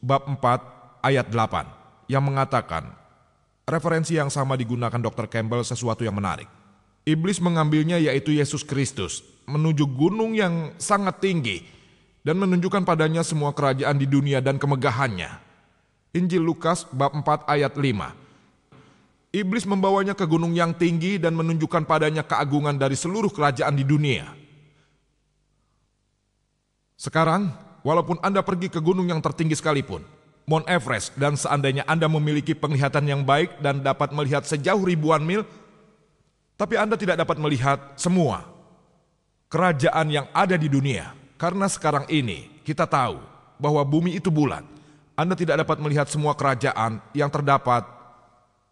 bab 4 ayat 8 yang mengatakan, referensi yang sama digunakan Dr. Campbell sesuatu yang menarik. Iblis mengambilnya yaitu Yesus Kristus menuju gunung yang sangat tinggi dan menunjukkan padanya semua kerajaan di dunia dan kemegahannya. Injil Lukas bab 4 ayat 5. Iblis membawanya ke gunung yang tinggi dan menunjukkan padanya keagungan dari seluruh kerajaan di dunia. Sekarang, walaupun Anda pergi ke gunung yang tertinggi sekalipun, Mount Everest, dan seandainya Anda memiliki penglihatan yang baik dan dapat melihat sejauh ribuan mil, tapi Anda tidak dapat melihat semua kerajaan yang ada di dunia. Karena sekarang ini kita tahu bahwa bumi itu bulat. Anda tidak dapat melihat semua kerajaan yang terdapat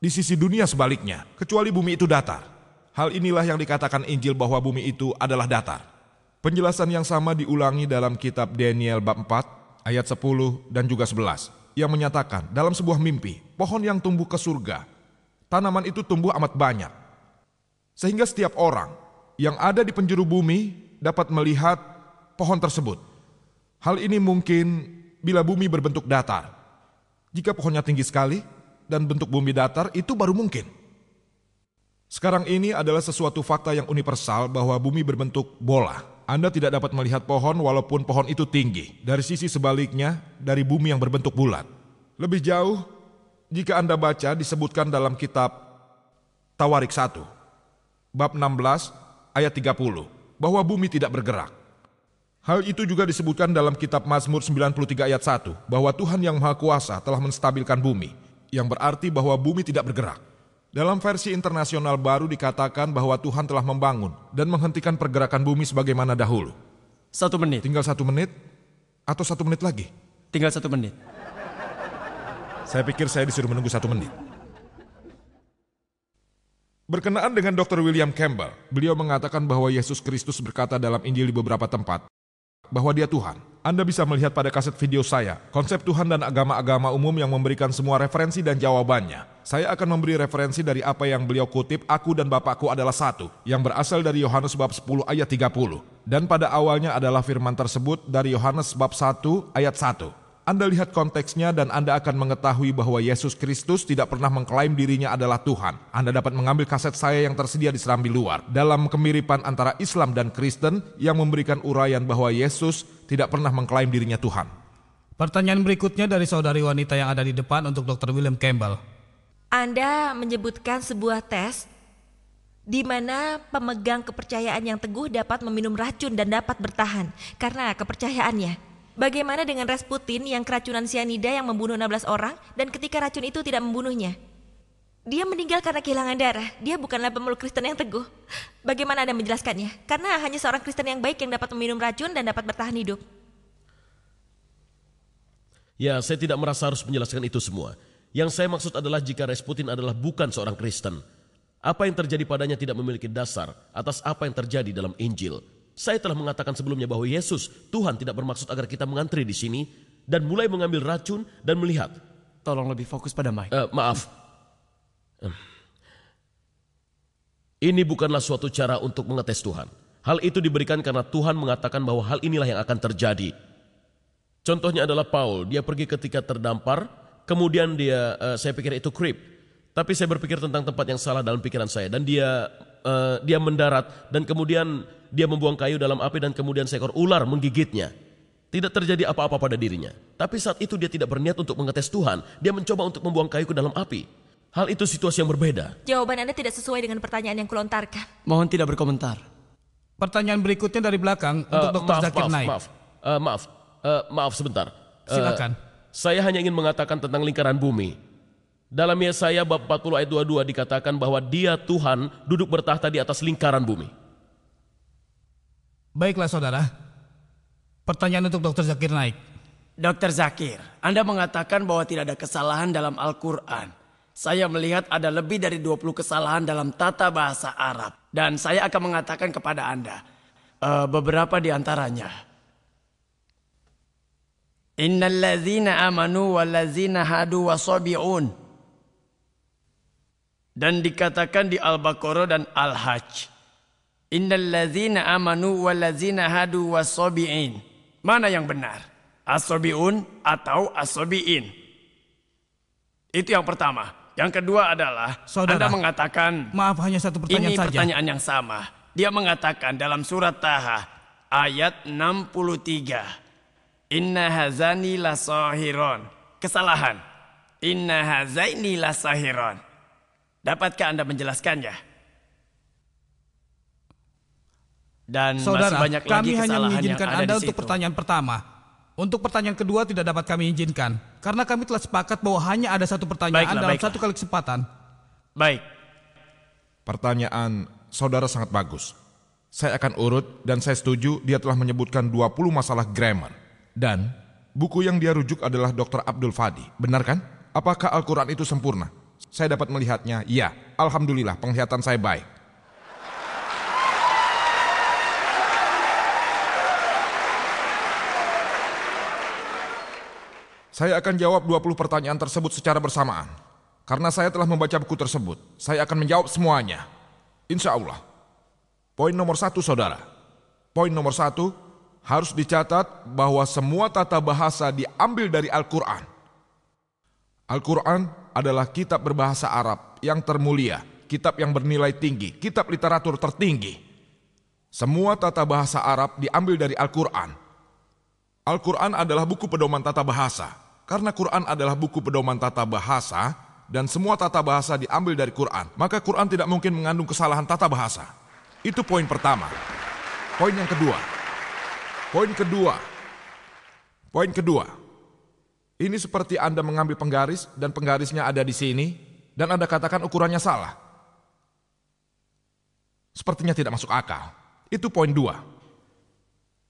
di sisi dunia sebaliknya, kecuali bumi itu datar. Hal inilah yang dikatakan Injil bahwa bumi itu adalah datar. Penjelasan yang sama diulangi dalam kitab Daniel bab 4 ayat 10 dan juga 11 yang menyatakan dalam sebuah mimpi, pohon yang tumbuh ke surga, tanaman itu tumbuh amat banyak. Sehingga setiap orang yang ada di penjuru bumi dapat melihat pohon tersebut. Hal ini mungkin bila bumi berbentuk datar. Jika pohonnya tinggi sekali dan bentuk bumi datar, itu baru mungkin. Sekarang ini adalah sesuatu fakta yang universal bahwa bumi berbentuk bola. Anda tidak dapat melihat pohon walaupun pohon itu tinggi. Dari sisi sebaliknya, dari bumi yang berbentuk bulat. Lebih jauh, jika Anda baca disebutkan dalam kitab Tawarik 1, bab 16 ayat 30, bahwa bumi tidak bergerak. Hal itu juga disebutkan dalam kitab Mazmur 93 ayat 1, bahwa Tuhan yang Maha Kuasa telah menstabilkan bumi, yang berarti bahwa bumi tidak bergerak. Dalam versi internasional baru dikatakan bahwa Tuhan telah membangun dan menghentikan pergerakan bumi sebagaimana dahulu. 1 menit. Tinggal 1 menit atau 1 menit lagi? Tinggal 1 menit. Saya pikir saya disuruh menunggu 1 menit. Berkenaan dengan Dr. William Campbell, beliau mengatakan bahwa Yesus Kristus berkata dalam Injil di beberapa tempat bahwa dia Tuhan. Anda bisa melihat pada kaset video saya, konsep Tuhan dan agama-agama umum yang memberikan semua referensi dan jawabannya. Saya akan memberi referensi dari apa yang beliau kutip, aku dan Bapakku adalah satu, yang berasal dari Yohanes bab 10 ayat 30. Dan pada awalnya adalah firman tersebut dari Yohanes bab 1 ayat 1. Anda lihat konteksnya dan Anda akan mengetahui bahwa Yesus Kristus tidak pernah mengklaim dirinya adalah Tuhan. Anda dapat mengambil kaset saya yang tersedia di Serambi Luar dalam kemiripan antara Islam dan Kristen yang memberikan uraian bahwa Yesus tidak pernah mengklaim dirinya Tuhan. Pertanyaan berikutnya dari saudari wanita yang ada di depan untuk Dr. William Campbell. Anda menyebutkan sebuah tes di mana pemegang kepercayaan yang teguh dapat meminum racun dan dapat bertahan karena kepercayaannya. Bagaimana dengan Rasputin yang keracunan sianida yang membunuh 16 orang dan ketika racun itu tidak membunuhnya? Dia meninggal karena kehilangan darah. Dia bukanlah pemeluk Kristen yang teguh. Bagaimana Anda menjelaskannya? Karena hanya seorang Kristen yang baik yang dapat meminum racun dan dapat bertahan hidup. Ya, saya tidak merasa harus menjelaskan itu semua. Yang saya maksud adalah jika Rasputin adalah bukan seorang Kristen, apa yang terjadi padanya tidak memiliki dasar atas apa yang terjadi dalam Injil. Saya telah mengatakan sebelumnya bahwa Yesus, Tuhan tidak bermaksud agar kita mengantri di sini dan mulai mengambil racun dan melihat. Tolong lebih fokus pada Mike. Maaf. Ini bukanlah suatu cara untuk mengetes Tuhan. Hal itu diberikan karena Tuhan mengatakan bahwa hal inilah yang akan terjadi. Contohnya adalah Paul, dia pergi ketika terdampar, kemudian saya pikir itu creep. Tapi saya berpikir tentang tempat yang salah dalam pikiran saya dan dia mendarat dan kemudian dia membuang kayu dalam api dan kemudian seekor ular menggigitnya. Tidak terjadi apa-apa pada dirinya. Tapi saat itu dia tidak berniat untuk mengetes Tuhan. Dia mencoba untuk membuang kayu ke dalam api. Hal itu situasi yang berbeda. Jawaban Anda tidak sesuai dengan pertanyaan yang kulontarkan. Mohon tidak berkomentar. Pertanyaan berikutnya dari belakang untuk Dr. Zakir Naik. Maaf sebentar. Silakan. Saya hanya ingin mengatakan tentang lingkaran bumi. Dalam Yesaya bab 40 ayat 22 dikatakan bahwa dia Tuhan duduk bertahta di atas lingkaran bumi. Baiklah saudara. Pertanyaan untuk Dr. Zakir Naik. Dr. Zakir, Anda mengatakan bahwa tidak ada kesalahan dalam Al-Quran. Saya melihat ada lebih dari 20 kesalahan dalam tata bahasa Arab. Dan saya akan mengatakan kepada Anda beberapa di antaranya. Innal ladzina amanu wal ladzina hadu wasabi'un. Dan dikatakan di Al-Baqarah dan Al-Hajj. Innal ladzina amanu wal ladzina hadu wasabi'in. Mana yang benar? Asobiun atau asobiin. Itu yang pertama. Yang kedua adalah Saudara, Anda mengatakan maaf, hanya satu pertanyaan ini saja. pertanyaan yang sama. Dia mengatakan dalam surat Taha ayat 63. Inna hazani lasahiron. Kesalahan. Inna hazaini lasahiron. Dapatkah Anda menjelaskannya? Dan Saudara, masih banyak lagi kami hanya kesalahan yang mengizinkan ada Anda di untuk situ. pertanyaan pertama. Untuk pertanyaan kedua tidak dapat kami izinkan. Karena kami telah sepakat bahwa hanya ada satu pertanyaan dalam satu kali kesempatan. Baik. Pertanyaan saudara sangat bagus. Saya akan urut dan saya setuju dia telah menyebutkan 20 masalah grammar. Dan buku yang dia rujuk adalah Dr. Abdul Fadi. Benar kan? Apakah Al-Quran itu sempurna? Saya dapat melihatnya, ya. Alhamdulillah, penglihatan saya baik. Saya akan jawab 20 pertanyaan tersebut secara bersamaan. Karena saya telah membaca buku tersebut, saya akan menjawab semuanya. Insya Allah. Poin nomor 1, saudara. Poin nomor 1, harus dicatat bahwa semua tata bahasa diambil dari Al-Quran. Al-Quran adalah kitab berbahasa Arab yang termulia, kitab yang bernilai tinggi, kitab literatur tertinggi. Semua tata bahasa Arab diambil dari Al-Quran. Al-Quran adalah buku pedoman tata bahasa. Karena Quran adalah buku pedoman tata bahasa dan semua tata bahasa diambil dari Quran, maka Quran tidak mungkin mengandung kesalahan tata bahasa. Itu poin pertama. Poin yang kedua. Poin kedua. Ini seperti Anda mengambil penggaris dan penggarisnya ada di sini dan Anda katakan ukurannya salah. Sepertinya tidak masuk akal. Itu poin 2.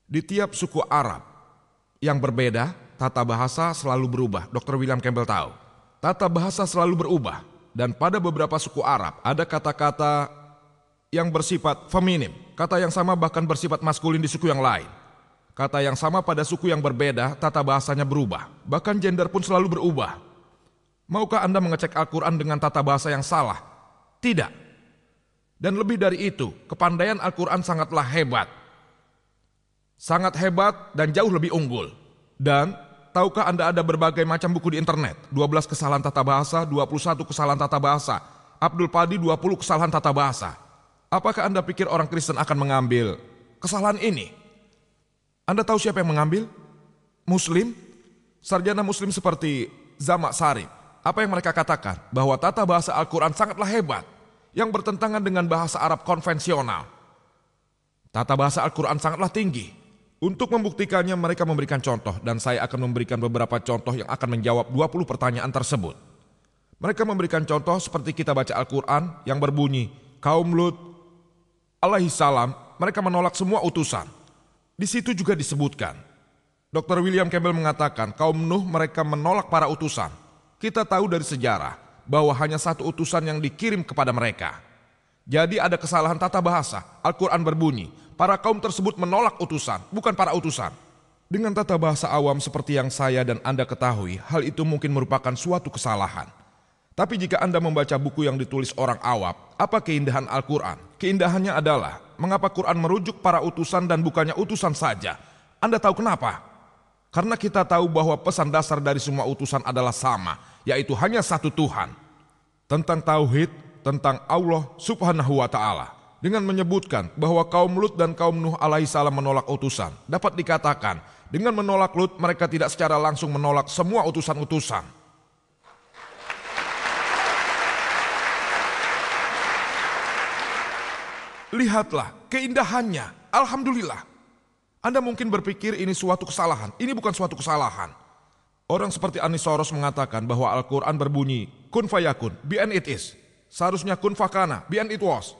Di tiap suku Arab yang berbeda, tata bahasa selalu berubah. Dr. William Campbell tahu. Tata bahasa selalu berubah. Dan pada beberapa suku Arab ada kata-kata yang bersifat feminim. Kata yang sama bahkan bersifat maskulin di suku yang lain. Kata yang sama pada suku yang berbeda, tata bahasanya berubah. Bahkan gender pun selalu berubah. Maukah Anda mengecek Al-Quran dengan tata bahasa yang salah? Tidak. Dan lebih dari itu, kepandaian Al-Quran sangatlah hebat. Sangat hebat dan jauh lebih unggul. Dan tahukah Anda ada berbagai macam buku di internet? 12 kesalahan tata bahasa, 21 kesalahan tata bahasa. Abdul Fadi 20 kesalahan tata bahasa. Apakah Anda pikir orang Kristen akan mengambil kesalahan ini? Anda tahu siapa yang mengambil? Muslim? Sarjana Muslim seperti Zamak Sarif. Apa yang mereka katakan? Bahwa tata bahasa Al-Quran sangatlah hebat. Yang bertentangan dengan bahasa Arab konvensional. Tata bahasa Al-Quran sangatlah tinggi. Untuk membuktikannya mereka memberikan contoh dan saya akan memberikan beberapa contoh yang akan menjawab 20 pertanyaan tersebut. Mereka memberikan contoh seperti kita baca Al-Quran yang berbunyi, kaum Lut alaihissalam, mereka menolak semua utusan. Di situ juga disebutkan, Dr. William Campbell mengatakan kaum Nuh mereka menolak para utusan. Kita tahu dari sejarah bahwa hanya satu utusan yang dikirim kepada mereka. Jadi ada kesalahan tata bahasa. Al-Quran berbunyi, para kaum tersebut menolak utusan, bukan para utusan. Dengan tata bahasa awam seperti yang saya dan Anda ketahui, hal itu mungkin merupakan suatu kesalahan. Tapi jika Anda membaca buku yang ditulis orang awam, apa keindahan Al-Quran? Keindahannya adalah, mengapa Quran merujuk para utusan dan bukannya utusan saja? Anda tahu kenapa? Karena kita tahu bahwa pesan dasar dari semua utusan adalah sama, yaitu hanya satu Tuhan. Tentang tauhid, tentang Allah subhanahu wa ta'ala. Dengan menyebutkan bahwa kaum Lut dan kaum Nuh alaihissalam menolak utusan. Dapat dikatakan, dengan menolak Lut mereka tidak secara langsung menolak semua utusan-utusan. Lihatlah keindahannya, alhamdulillah. Anda mungkin berpikir ini suatu kesalahan, ini bukan suatu kesalahan. Orang seperti Anis Soros mengatakan bahwa Al-Quran berbunyi, kun fayakun, be and it is. Seharusnya kun fakana, be and it was.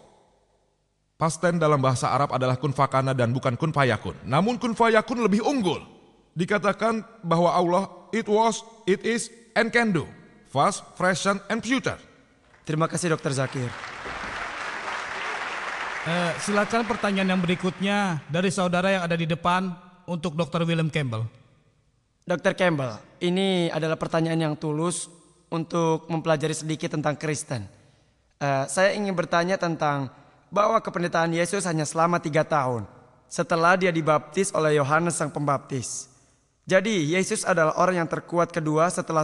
Past tense dalam bahasa Arab adalah kun fakana dan bukan kun fayakun. Namun kun fayakun lebih unggul. Dikatakan bahwa Allah, it was, it is, and can do. Past, present, and future. Terima kasih Dr. Zakir. Silakan pertanyaan yang berikutnya dari saudara yang ada di depan untuk Dr. William Campbell. Dr. Campbell, ini adalah pertanyaan yang tulus untuk mempelajari sedikit tentang Kristen. Saya ingin bertanya tentang bahwa kependetaan Yesus hanya selama 3 tahun setelah dia dibaptis oleh Yohanes Sang Pembaptis. Jadi, Yesus adalah orang yang terkuat kedua setelah